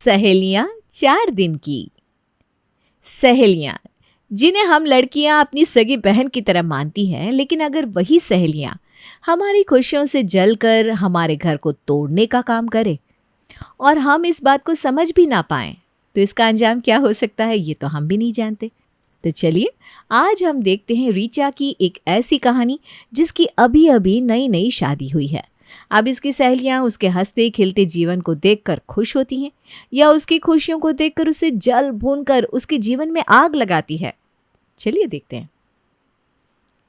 सहेलियां 4 दिन की। सहेलियां जिन्हें हम लड़कियां अपनी सगी बहन की तरह मानती हैं, लेकिन अगर वही सहेलियां हमारी खुशियों से जलकर हमारे घर को तोड़ने का काम करे और हम इस बात को समझ भी ना पाएं, तो इसका अंजाम क्या हो सकता है ये तो हम भी नहीं जानते। तो चलिए आज हम देखते हैं रीचा की एक ऐसी कहानी जिसकी अभी अभी नई नई शादी हुई है। अब इसकी सहेलियां उसके हंसते खिलते जीवन को देखकर खुश होती हैं या उसकी खुशियों को देखकर उसे जल भून कर उसके जीवन में आग लगाती है। चलिए देखते हैं।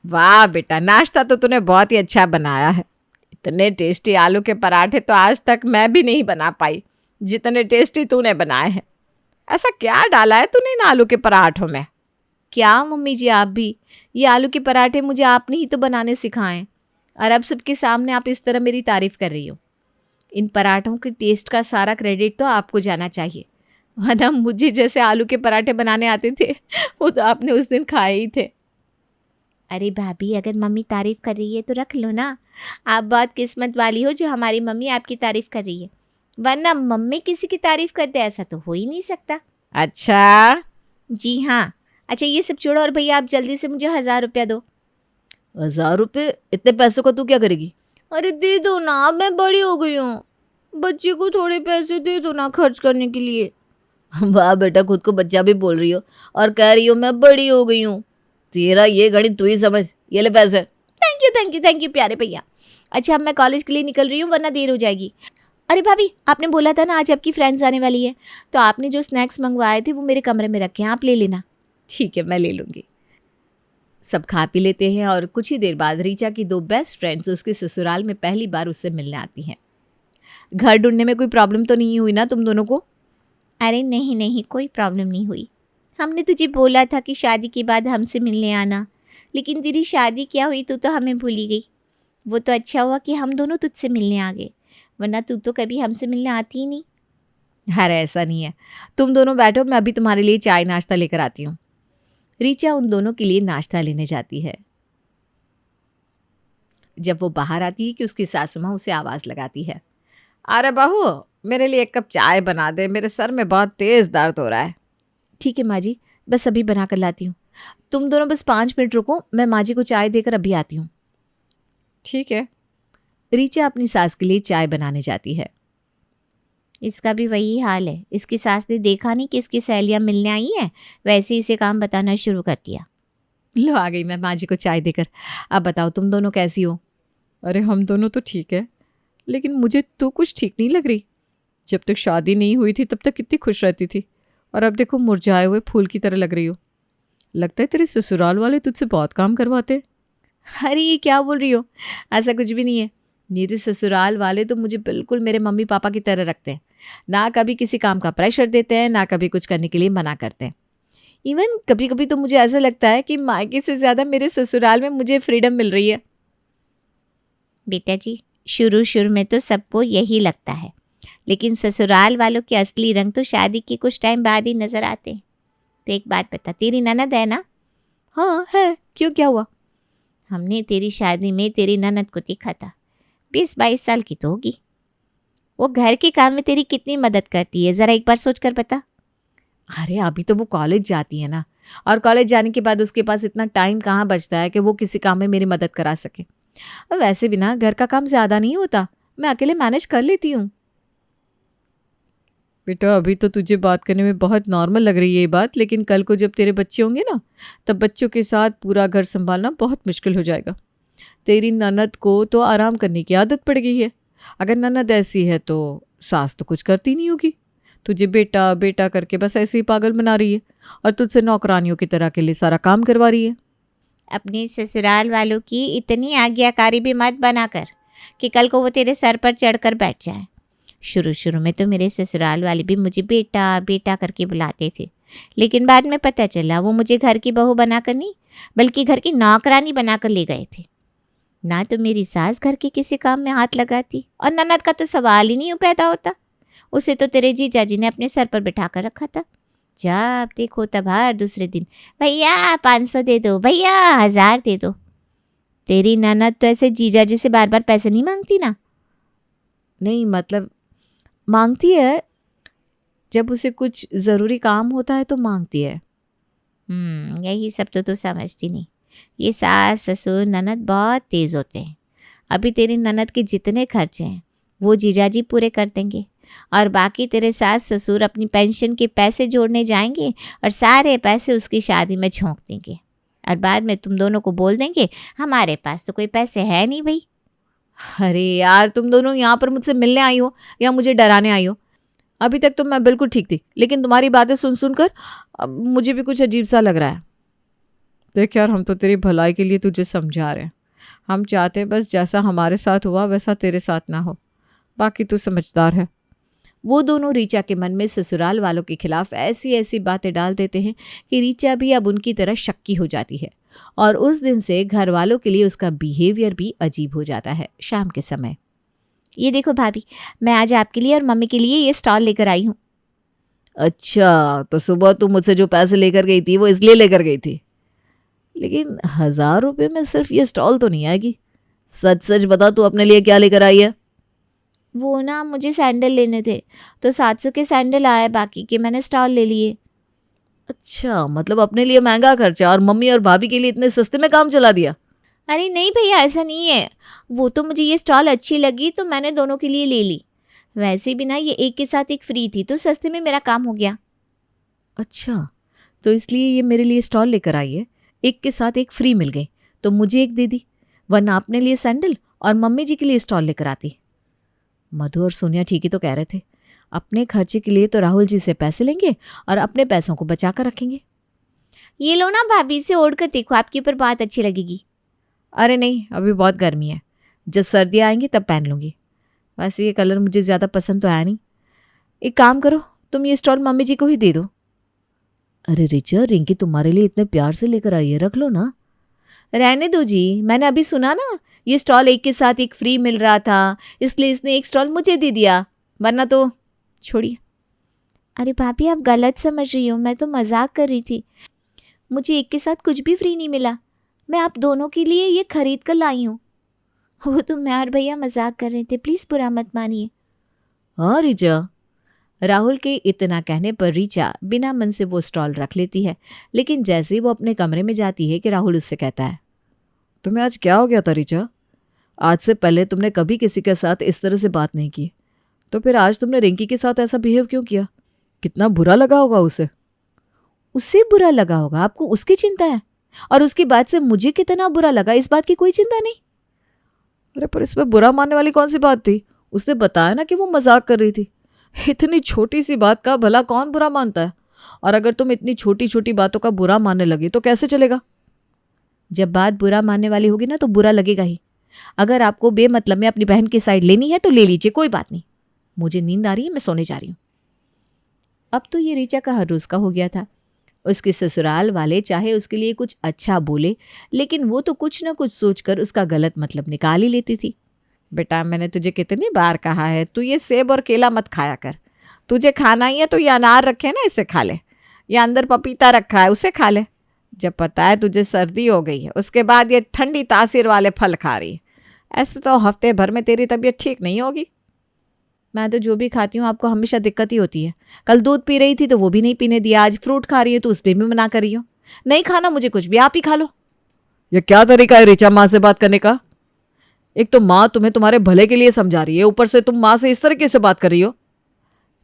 वाह बेटा, नाश्ता तो तूने बहुत ही अच्छा बनाया है। इतने टेस्टी आलू के पराठे तो आज तक मैं भी नहीं बना पाई जितने टेस्टी तूने बनाए हैं। ऐसा क्या डाला है तूने इन आलू के पराठों में? क्या मम्मी जी, आप भी? ये आलू के पराठे मुझे आपने ही तो बनाने सिखाए और अब सबके सामने आप इस तरह मेरी तारीफ कर रही हो। इन पराठों के टेस्ट का सारा क्रेडिट तो आपको जाना चाहिए, वरना मुझे जैसे आलू के पराठे बनाने आते थे वो तो आपने उस दिन खाए ही थे। अरे भाभी, अगर मम्मी तारीफ कर रही है तो रख लो ना। आप बहुत किस्मत वाली हो जो हमारी मम्मी आपकी तारीफ कर रही है, वरना मम्मी किसी की तारीफ करते ऐसा तो हो ही नहीं सकता। अच्छा जी हाँ। अच्छा ये सब छोड़ो और भैया आप जल्दी से मुझे 1000 रुपया दो। 1000 रुपये? इतने पैसों का तू क्या करेगी? अरे दे दो ना, मैं बड़ी हो गई हूँ, बच्चे को थोड़े पैसे दे दो ना खर्च करने के लिए। वाह बेटा, खुद को बच्चा भी बोल रही हो और कह रही हो मैं बड़ी हो गई हूँ। तेरा ये गणित तू ही समझ। ये ले पैसे। Thank you thank you thank you प्यारे भैया। अच्छा अब मैं कॉलेज के लिए निकल रही हूँ वरना देर हो जाएगी। अरे भाभी, आपने बोला था ना आज आपकी फ्रेंड्स आने वाली है, तो आपने जो स्नैक्स मंगवाए थे वो मेरे कमरे में रखे हैं, आप ले लेना। ठीक है, मैं ले लूँगी। सब खा पी लेते हैं और कुछ ही देर बाद रीचा की 2 बेस्ट फ्रेंड्स उसके ससुराल में पहली बार उससे मिलने आती हैं। घर ढूंढने में कोई प्रॉब्लम तो नहीं हुई ना तुम दोनों को? अरे नहीं नहीं, कोई प्रॉब्लम नहीं हुई। हमने तुझे बोला था कि शादी के बाद हमसे मिलने आना, लेकिन तेरी शादी क्या हुई, तू तो हमें भूल ही गई। वो तो अच्छा हुआ कि हम दोनों तुझसे मिलने आ गए, वरना तू तो कभी हमसे मिलने आती ही नहीं। अरे ऐसा नहीं है, तुम दोनों बैठो, मैं अभी तुम्हारे लिए चाय नाश्ता लेकर आती हूँ। रीचा उन दोनों के लिए नाश्ता लेने जाती है। जब वो बाहर आती है कि उसकी सासू माँ उसे आवाज़ लगाती है, अरे बहू मेरे लिए 1 कप चाय बना दे, मेरे सर में बहुत तेज़ दर्द हो रहा है। ठीक है माँ जी, बस अभी बना कर लाती हूँ। तुम दोनों बस 5 मिनट रुको, मैं माँ जी को चाय देकर अभी आती हूँ। ठीक है। रीचा अपनी सास के लिए चाय बनाने जाती है। इसका भी वही हाल है, इसकी सास ने देखा नहीं कि इसकी सहेलियाँ मिलने आई हैं, वैसे ही इसे काम बताना शुरू कर दिया। लो आ गई मैं माँ जी को चाय देकर। अब बताओ तुम दोनों कैसी हो? अरे हम दोनों तो ठीक है, लेकिन मुझे तो कुछ ठीक नहीं लग रही। जब तक शादी नहीं हुई थी तब तक कितनी खुश रहती थी, और अब देखो मुरझाए हुए फूल की तरह लग रही हो। लगता है तेरे ससुराल वाले तुझसे बहुत काम करवाते। अरे ये क्या बोल रही हो? ऐसा कुछ भी नहीं है। मेरे ससुराल वाले तो मुझे बिल्कुल मेरे मम्मी पापा की तरह रखते हैं, ना कभी किसी काम का प्रेशर देते हैं, ना कभी कुछ करने के लिए मना करते हैं। इवन कभी कभी तो मुझे ऐसा लगता है कि मायके से ज़्यादा मेरे ससुराल में मुझे फ्रीडम मिल रही है। बेटा जी, शुरू शुरू में तो सबको यही लगता है, लेकिन ससुराल वालों के असली रंग तो शादी के कुछ टाइम बाद ही नजर आते हैं। तो एक बात बता, तेरी ननद है ना? हाँ है, क्यों क्या हुआ? हमने तेरी शादी में तेरी ननद को देखा था, 20-22 साल की तो होगी। वो घर के काम में तेरी कितनी मदद करती है, ज़रा एक बार सोच कर बता। अरे अभी तो वो कॉलेज जाती है ना, और कॉलेज जाने के बाद उसके पास इतना टाइम कहाँ बचता है कि वो किसी काम में मेरी मदद करा सके। और वैसे भी ना घर का काम ज़्यादा नहीं होता, मैं अकेले मैनेज कर लेती हूँ। बेटा अभी तो तुझे बात करने में बहुत नॉर्मल लग रही है ये बात, लेकिन कल को जब तेरे बच्चे होंगे ना, तब बच्चों के साथ पूरा घर संभालना बहुत मुश्किल हो जाएगा। तेरी ननद को तो आराम करने की आदत पड़ गई है। अगर ननद ऐसी है तो सास तो कुछ करती नहीं होगी, तुझे बेटा बेटा करके बस ऐसे ही पागल बना रही है और तुझसे नौकरानियों की तरह के लिए सारा काम करवा रही है। अपने ससुराल वालों की इतनी आज्ञाकारी भी मत बनाकर कि कल को वो तेरे सर पर चढ़कर बैठ जाए। शुरू शुरू में तो मेरे ससुराल वाले भी मुझे बेटा बेटा करके बुलाते थे, लेकिन बाद में पता चला वो मुझे घर की बहू बनाकर नहीं बल्कि घर की नौकरानी बनाकर ले गए थे। ना तो मेरी सास घर के किसी काम में हाथ लगाती, और ननद का तो सवाल ही नहीं पैदा होता। उसे तो तेरे जीजा जी ने अपने सर पर बिठा कर रखा था। जब देखो तब हर दूसरे दिन भैया 500 दे दो, भैया 1000 दे दो। तेरी ननद तो ऐसे जीजा जी से बार बार पैसे नहीं मांगती ना? नहीं मतलब मांगती है, जब उसे कुछ ज़रूरी काम होता है तो मांगती है। यही सब तो तू समझती नहीं। ये सास ससुर ननद बहुत तेज़ होते हैं। अभी तेरी ननद के जितने खर्चे हैं वो जीजाजी पूरे कर देंगे, और बाकी तेरे सास ससुर अपनी पेंशन के पैसे जोड़ने जाएंगे और सारे पैसे उसकी शादी में झोंक देंगे, और बाद में तुम दोनों को बोल देंगे हमारे पास तो कोई पैसे है नहीं भाई। अरे यार, तुम दोनों यहाँ पर मुझसे मिलने आई हो या मुझे डराने आई हो? अभी तक तो मैं बिल्कुल ठीक थी, लेकिन तुम्हारी बातें सुन सुनकर अब मुझे भी कुछ अजीब सा लग रहा है। देख यार, हम तो तेरी भलाई के लिए तुझे समझा रहे हैं। हम चाहते बस जैसा हमारे साथ हुआ वैसा तेरे साथ ना हो। बाकी तू समझदार है। वो दोनों रीचा के मन में ससुराल वालों के खिलाफ ऐसी ऐसी बातें डाल देते हैं कि रीचा भी अब उनकी तरह शक्की हो जाती है, और उस दिन से घर वालों के लिए उसका बिहेवियर भी अजीब हो जाता है। शाम के समय, ये देखो भाभी, मैं आज आपके लिए और मम्मी के लिए ये स्टॉल लेकर आई हूँ। अच्छा, तो सुबह तू मुझसे जो पैसे लेकर गई थी वो इसलिए लेकर गई थी, लेकिन 1000 रुपये में सिर्फ ये स्टॉल तो नहीं आएगी। सच सच बता, तू अपने लिए क्या लेकर आई है? वो ना, मुझे सैंडल लेने थे तो 700 के सैंडल आए, बाकी के मैंने स्टॉल ले लिए। अच्छा, मतलब अपने लिए महंगा खर्चा और मम्मी और भाभी के लिए इतने सस्ते में काम चला दिया। अरे नहीं भैया, ऐसा नहीं है। वो तो मुझे ये स्टॉल अच्छी लगी तो मैंने दोनों के लिए ले ली। वैसे भी ना ये एक के साथ एक फ्री थी तो सस्ते में मेरा काम हो गया। अच्छा, तो इसलिए ये मेरे लिए स्टॉल लेकर आई है। एक के साथ एक फ्री मिल गई तो मुझे एक दे दी, वरना अपने लिए सैंडल और मम्मी जी के लिए स्टॉल लेकर आती। मधु और सोनिया ठीक ही तो कह रहे थे। अपने खर्चे के लिए तो राहुल जी से पैसे लेंगे और अपने पैसों को बचा कर रखेंगे। ये लो ना भाभी, से ओढ़ कर देखो, आपके ऊपर बहुत अच्छी लगेगी। अरे नहीं, अभी बहुत गर्मी है, जब सर्दियाँ आएंगी तब पहन लूँगी। वैसे ये कलर मुझे ज़्यादा पसंद तो आया नहीं। एक काम करो, तुम ये स्टॉल मम्मी जी को ही दे दो। अरे रिचा, रिंकी तुम्हारे लिए इतने प्यार से लेकर आई है, रख लो ना। रहने दो जी, मैंने अभी सुना ना ये स्टॉल एक के साथ एक फ्री मिल रहा था, इसलिए इसने एक स्टॉल मुझे दे दिया, वरना तो छोड़िए। अरे भाभी, आप गलत समझ रही हो, मैं तो मजाक कर रही थी। मुझे एक के साथ कुछ भी फ्री नहीं मिला, मैं आप दोनों के लिए ये खरीद कर लाई हूँ। वो तो मैं और भैया मजाक कर रहे थे, प्लीज़ बुरा मत मानिए। हाँ रिचा। राहुल के इतना कहने पर रीचा बिना मन से वो स्टॉल रख लेती है, लेकिन जैसे ही वो अपने कमरे में जाती है कि राहुल उससे कहता है, तुम्हें आज क्या हो गया था रीचा? आज से पहले तुमने कभी किसी के साथ इस तरह से बात नहीं की, तो फिर आज तुमने रिंकी के साथ ऐसा बिहेव क्यों किया? कितना बुरा लगा होगा उसे। उसे बुरा लगा होगा, आपको उसकी चिंता है, और उसकी बात से मुझे कितना बुरा लगा इस बात की कोई चिंता नहीं। अरे पर इसमें बुरा मानने वाली कौन सी बात थी? उसने बताया ना कि वो मजाक कर रही थी। इतनी छोटी सी बात का भला कौन बुरा मानता है? और अगर तुम इतनी छोटी छोटी बातों का बुरा मानने लगी तो कैसे चलेगा? जब बात बुरा मानने वाली होगी ना तो बुरा लगेगा ही। अगर आपको बेमतलब में अपनी बहन की साइड लेनी है तो ले लीजिए, कोई बात नहीं। मुझे नींद आ रही है, मैं सोने जा रही हूँ। अब तो ये रीचा का हर रोज का हो गया था। उसके ससुराल वाले चाहे उसके लिए कुछ अच्छा बोले, लेकिन वो तो कुछ ना कुछ सोचकर उसका गलत मतलब निकाल ही लेती थी। बेटा, मैंने तुझे कितनी बार कहा है तू ये सेब और केला मत खाया कर। तुझे खाना ही है तो ये अनार रखे ना, इसे खा ले। या अंदर पपीता रखा है, उसे खा ले। जब पता है तुझे सर्दी हो गई है, उसके बाद ये ठंडी तासीर वाले फल खा रही है। ऐसे तो हफ्ते भर में तेरी तबीयत ठीक नहीं होगी। मैं तो जो भी खाती हूँ आपको हमेशा दिक्कत ही होती है। कल दूध पी रही थी तो वो भी नहीं पीने दिया, आज फ्रूट खा रही है तो उस पर भी मना कर रही हो। नहीं खाना मुझे कुछ भी, आप ही खा लो। ये क्या तरीका है रीचा माँ से बात करने का? एक तो माँ तुम्हें तुम्हारे भले के लिए समझा रही है, ऊपर से तुम माँ से इस तरीके से बात कर रही हो।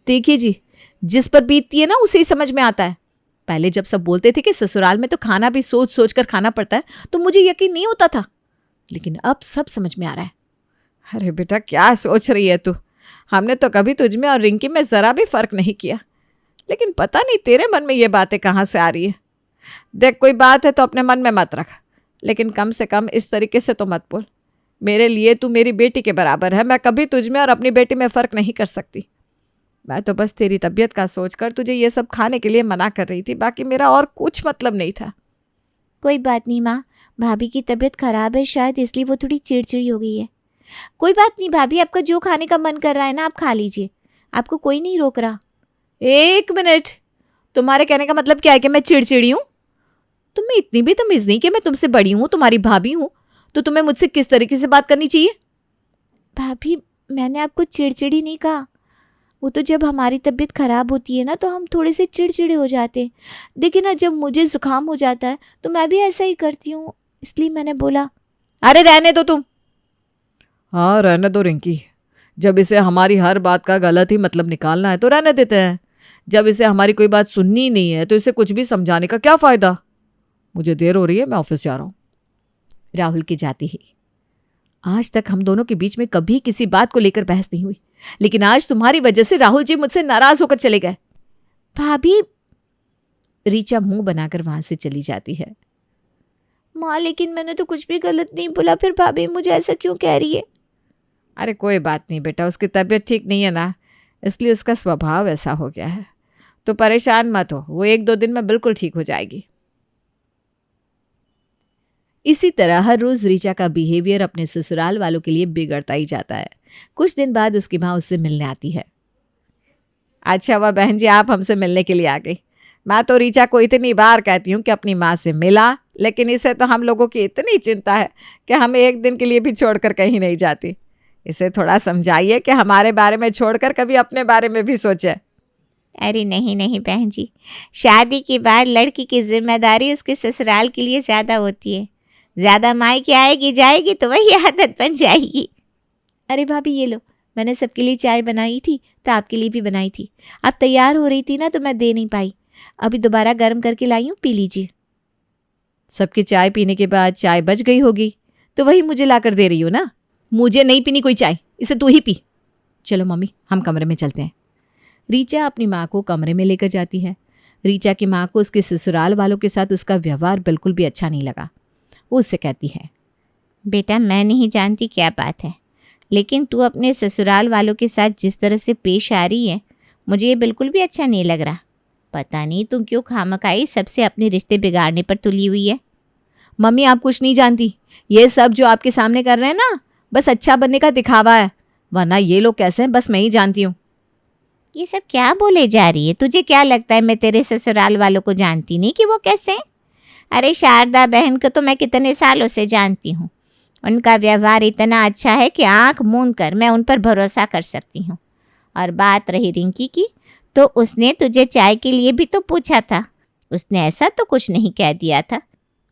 देखिए जी, जिस पर बीतती है ना उसे ही समझ में आता है। पहले जब सब बोलते थे कि ससुराल में तो खाना भी सोच सोच कर खाना पड़ता है तो मुझे यकीन नहीं होता था, लेकिन अब सब समझ में आ रहा है। अरे बेटा, क्या सोच रही है तू? हमने तो कभी तुझ में और रिंकी में ज़रा भी फ़र्क नहीं किया, लेकिन पता नहीं तेरे मन में ये बातें कहाँ से आ रही है। देख, कोई बात है तो अपने मन में मत रख, लेकिन कम से कम इस तरीके से तो मत बोल। मेरे लिए तू मेरी बेटी के बराबर है, मैं कभी तुझ में और अपनी बेटी में फ़र्क नहीं कर सकती। मैं तो बस तेरी तबीयत का सोचकर तुझे ये सब खाने के लिए मना कर रही थी, बाकी मेरा और कुछ मतलब नहीं था। कोई बात नहीं माँ, भाभी की तबीयत खराब है शायद, इसलिए वो थोड़ी चिड़चिड़ी हो गई है। कोई बात नहीं भाभी, आपका जो खाने का मन कर रहा है ना आप खा लीजिए, आपको कोई नहीं रोक रहा। एक मिनट, तुम्हारे कहने का मतलब क्या है कि मैं चिड़चिड़ी हूँ? तुम्हें इतनी भी तमीज़ नहीं कि मैं तुमसे बड़ी हूँ, तुम्हारी भाभी हूँ, तो तुम्हें मुझसे किस तरीके से बात करनी चाहिए? भाभी, मैंने आपको चिड़चिड़ी नहीं कहा, वो तो जब हमारी तबीयत खराब होती है ना तो हम थोड़े से चिड़चिड़े हो जाते हैं। देखिए ना, जब मुझे जुकाम हो जाता है तो मैं भी ऐसा ही करती हूँ। इसलिए मैंने बोला, अरे रहने दो तुम। हाँ रहने दो रिंकी, जब इसे हमारी हर बात का गलत ही मतलब निकालना है तो रहने देते हैं। जब इसे हमारी कोई बात सुननी ही नहीं है तो इसे कुछ भी समझाने का क्या फ़ायदा। मुझे देर हो रही है, मैं ऑफिस जा रहा हूँ। राहुल के जाते ही, आज तक हम दोनों के बीच में कभी किसी बात को लेकर बहस नहीं हुई, लेकिन आज तुम्हारी वजह से राहुल जी मुझसे नाराज होकर चले गए। भाभी, रीचा मुंह बनाकर वहां से चली जाती है। माँ, लेकिन मैंने तो कुछ भी गलत नहीं बोला, फिर भाभी मुझे ऐसा क्यों कह रही है? अरे कोई बात नहीं बेटा, उसकी तबीयत ठीक नहीं है ना, इसलिए उसका स्वभाव ऐसा हो गया है। तो परेशान मत हो, वो 1-2 दिन में बिल्कुल ठीक हो जाएगी। इसी तरह हर रोज रीचा का बिहेवियर अपने ससुराल वालों के लिए बिगड़ता ही जाता है। कुछ दिन बाद उसकी माँ उससे मिलने आती है। अच्छा हुआ बहन जी आप हमसे मिलने के लिए आ गई। मैं तो रीचा को इतनी बार कहती हूँ कि अपनी माँ से मिला, लेकिन इसे तो हम लोगों की इतनी चिंता है कि हम एक दिन के लिए भी छोड़कर कहीं नहीं जाती। इसे थोड़ा समझाइए कि हमारे बारे में छोड़कर कभी अपने बारे में भी सोचे। अरे नहीं नहीं बहन जी, शादी के बाद लड़की की जिम्मेदारी उसके ससुराल के लिए ज़्यादा होती है। ज़्यादा मायके आएगी जाएगी तो वही आदत बन जाएगी। अरे भाभी ये लो, मैंने सबके लिए चाय बनाई थी तो आपके लिए भी बनाई थी। आप तैयार हो रही थी ना तो मैं दे नहीं पाई, अभी दोबारा गर्म करके लाई हूँ, पी लीजिए। सबकी चाय पीने के बाद चाय बच गई होगी तो वही मुझे लाकर दे रही हो ना। मुझे नहीं पीनी कोई चाय, इसे तू ही पी। चलो मम्मी, हम कमरे में चलते हैं। रीचा अपनी माँ को कमरे में लेकर जाती है। रीचा की माँ को उसके ससुराल वालों के साथ उसका व्यवहार बिल्कुल भी अच्छा नहीं लगा। वो उससे कहती है, बेटा मैं नहीं जानती क्या बात है, लेकिन तू अपने ससुराल वालों के साथ जिस तरह से पेश आ रही है मुझे ये बिल्कुल भी अच्छा नहीं लग रहा। पता नहीं तू क्यों खामखाई सबसे अपने रिश्ते बिगाड़ने पर तुली हुई है। मम्मी आप कुछ नहीं जानती, ये सब जो आपके सामने कर रहे हैं ना बस अच्छा बनने का दिखावा है, वरना ये लोग कैसे हैं बस मैं ही जानती हूँ। ये सब क्या बोले जा रही है? तुझे क्या लगता है मैं तेरे ससुराल वालों को जानती नहीं कि वो कैसे हैं? अरे शारदा बहन को तो मैं कितने सालों से जानती हूँ। उनका व्यवहार इतना अच्छा है कि आंख मूंद कर मैं उन पर भरोसा कर सकती हूँ। और बात रही रिंकी की, तो उसने तुझे चाय के लिए भी तो पूछा था। उसने ऐसा तो कुछ नहीं कह दिया था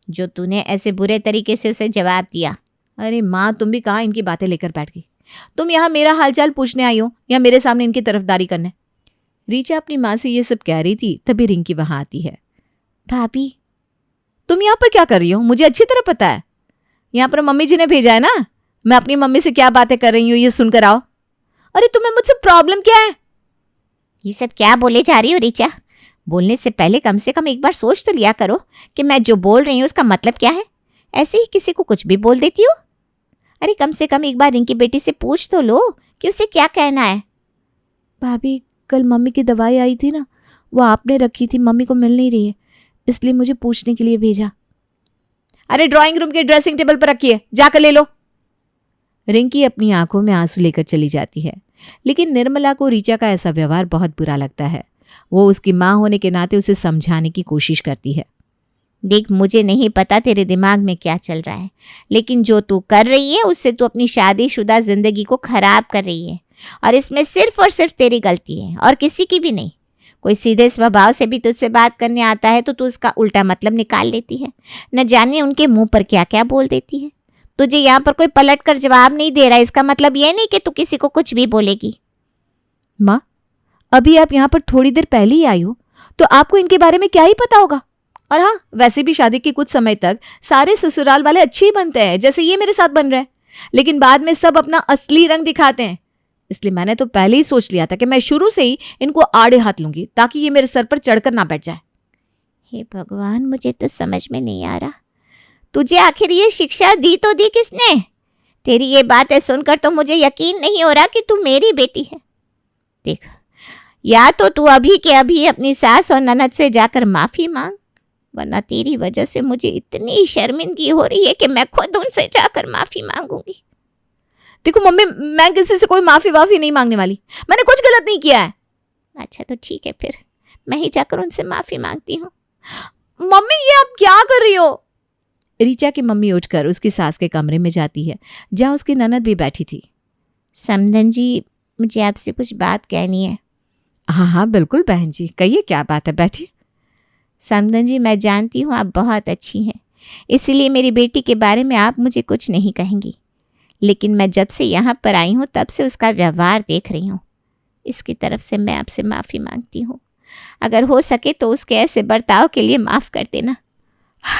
जो तूने ऐसे बुरे तरीके से उसे जवाब दिया। अरे माँ, तुम भी कहाँ इनकी बातें लेकर बैठ गई। तुम यहाँ मेरा हालचाल पूछने आई हो या मेरे सामने इनकी तरफदारी करने? रीचा अपनी माँ से ये सब कह रही थी, तभी रिंकी वहां आती है। भाभी तुम यहाँ पर क्या कर रही हो? मुझे अच्छी तरह पता है, यहाँ पर मम्मी जी ने भेजा है ना। मैं अपनी मम्मी से क्या बातें कर रही हूँ ये सुनकर आओ। अरे तुम्हें मुझसे प्रॉब्लम क्या है? ये सब क्या बोले जा रही हो रीचा? बोलने से पहले कम से कम एक बार सोच तो लिया करो कि मैं जो बोल रही हूँ उसका मतलब क्या है। ऐसे ही किसी को कुछ भी बोल देती हो। अरे कम से कम एक बार रिंकी बेटी से पूछ तो लो कि उसे क्या कहना है। भाभी कल मम्मी की दवाई आई थी ना, वो आपने रखी थी, मम्मी को मिल नहीं रही है, इसलिए मुझे पूछने के लिए भेजा। अरे ड्राइंग रूम के ड्रेसिंग टेबल पर रखी है, जाकर ले लो। रिंकी अपनी आंखों में आंसू लेकर चली जाती है, लेकिन निर्मला को रीचा का ऐसा व्यवहार बहुत बुरा लगता है। वो उसकी माँ होने के नाते उसे समझाने की कोशिश करती है। देख मुझे नहीं पता तेरे दिमाग में क्या चल रहा है, लेकिन जो तू कर रही है उससे तू अपनी शादीशुदा जिंदगी को खराब कर रही है। और इसमें सिर्फ और सिर्फ तेरी गलती है और किसी की भी नहीं। कोई सीधे स्वभाव से भी तुझसे बात करने आता है तो तू उसका उल्टा मतलब निकाल लेती है। न जाने उनके मुंह पर क्या क्या बोल देती है। तुझे यहाँ पर कोई पलट कर जवाब नहीं दे रहा, इसका मतलब ये नहीं कि तू किसी को कुछ भी बोलेगी। माँ, अभी आप यहाँ पर थोड़ी देर पहले ही आई हो तो आपको इनके बारे में क्या ही पता होगा। और हाँ, वैसे भी शादी के कुछ समय तक सारे ससुराल वाले अच्छे ही बनते हैं, जैसे ये मेरे साथ बन रहे हैं, लेकिन बाद में सब अपना असली रंग दिखाते हैं। इसलिए मैंने तो पहले ही सोच लिया था कि मैं शुरू से ही इनको आड़े हाथ लूंगी ताकि ये मेरे सर पर चढ़कर ना बैठ जाए। हे भगवान, मुझे तो समझ में नहीं आ रहा तुझे आखिर ये शिक्षा दी तो दी किसने? तेरी ये बातें सुनकर तो मुझे यकीन नहीं हो रहा कि तू मेरी बेटी है। देख, या तो तू अभी के अभी अपनी सास और ननद से जाकर माफी मांग, वरना तेरी वजह से मुझे इतनी शर्मिंदगी हो रही है कि मैं खुद उनसे जाकर माफी मांगूंगी। देखो मम्मी, मैं किसी से कोई माफी वाफी नहीं मांगने वाली, मैंने कुछ गलत नहीं किया है। अच्छा तो ठीक है, फिर मैं ही जाकर उनसे माफी मांगती हूँ। मम्मी ये आप क्या कर रही हो? रीचा की मम्मी उठकर उसकी सास के कमरे में जाती है जहां उसकी ननद भी बैठी थी। समधन जी, मुझे आपसे कुछ बात कहनी है। हाँ हाँ बिल्कुल बहन जी, कहिए क्या बात है, बैठिए। समधन जी, मैं जानती हूँ आप बहुत अच्छी हैं, इसीलिए मेरी बेटी के बारे में आप मुझे कुछ नहीं कहेंगी, लेकिन मैं जब से यहाँ पर आई हूँ तब से उसका व्यवहार देख रही हूँ। इसकी तरफ से मैं आपसे माफ़ी मांगती हूँ। अगर हो सके तो उसके ऐसे बर्ताव के लिए माफ़ कर देना।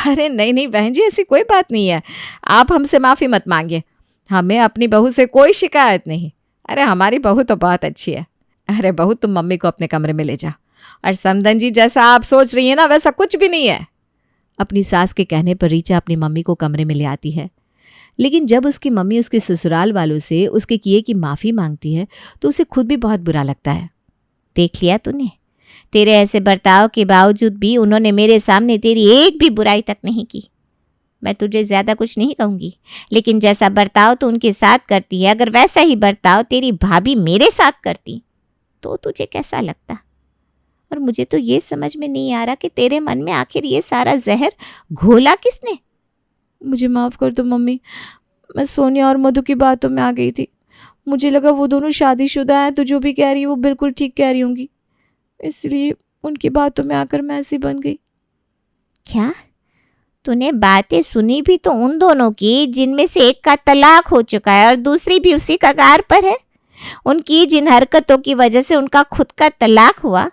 अरे नहीं नहीं बहन जी, ऐसी कोई बात नहीं है, आप हमसे माफ़ी मत मांगिए। हमें अपनी बहू से कोई शिकायत नहीं। अरे हमारी बहू तो बहुत अच्छी है। अरे बहू, तुम मम्मी को अपने कमरे में ले जाओ। और समधन जी, जैसा आप सोच रही हैं ना वैसा कुछ भी नहीं है। अपनी सास के कहने पर रीचा अपनी मम्मी को कमरे में ले आती है, लेकिन जब उसकी मम्मी उसके ससुराल वालों से उसके किए की माफ़ी मांगती है तो उसे खुद भी बहुत बुरा लगता है। देख लिया तूने, तेरे ऐसे बर्ताव के बावजूद भी उन्होंने मेरे सामने तेरी एक भी बुराई तक नहीं की। मैं तुझे ज़्यादा कुछ नहीं कहूँगी, लेकिन जैसा बर्ताव तू उनके साथ करती है, अगर वैसा ही बर्ताव तेरी भाभी मेरे साथ करती तो तुझे कैसा लगता? और मुझे तो ये समझ में नहीं आ रहा कि तेरे मन में आखिर ये सारा जहर घोला किसने? मुझे माफ़ कर दो मम्मी, मैं सोनिया और मधु की बातों में आ गई थी। मुझे लगा वो दोनों शादीशुदा हैं तो जो भी कह रही है वो बिल्कुल ठीक कह रही होंगी, इसलिए उनकी बातों में आकर मैं ऐसी बन गई। क्या तूने बातें सुनी भी तो उन दोनों की जिनमें से एक का तलाक हो चुका है और दूसरी भी उसी कगार पर है? उनकी जिन हरकतों की वजह से उनका खुद का तलाक हुआ,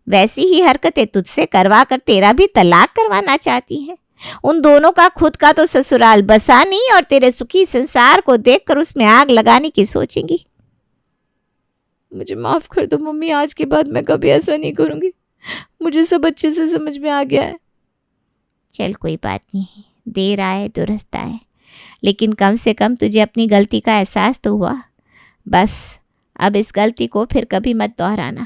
वैसी ही हरकतें तुझसे करवा कर तेरा भी तलाक करवाना चाहती है। उन दोनों का खुद का तो ससुराल बसा नहीं और तेरे सुखी संसार को देखकर उसमें आग लगाने की सोचेंगी। मुझे माफ़ कर दो मम्मी, आज के बाद मैं कभी ऐसा नहीं करूँगी। मुझे सब अच्छे से समझ में आ गया है। चल कोई बात नहीं, देर आए दुरुस्त आए, लेकिन कम से कम तुझे अपनी गलती का एहसास तो हुआ। बस अब इस गलती को फिर कभी मत दोहराना।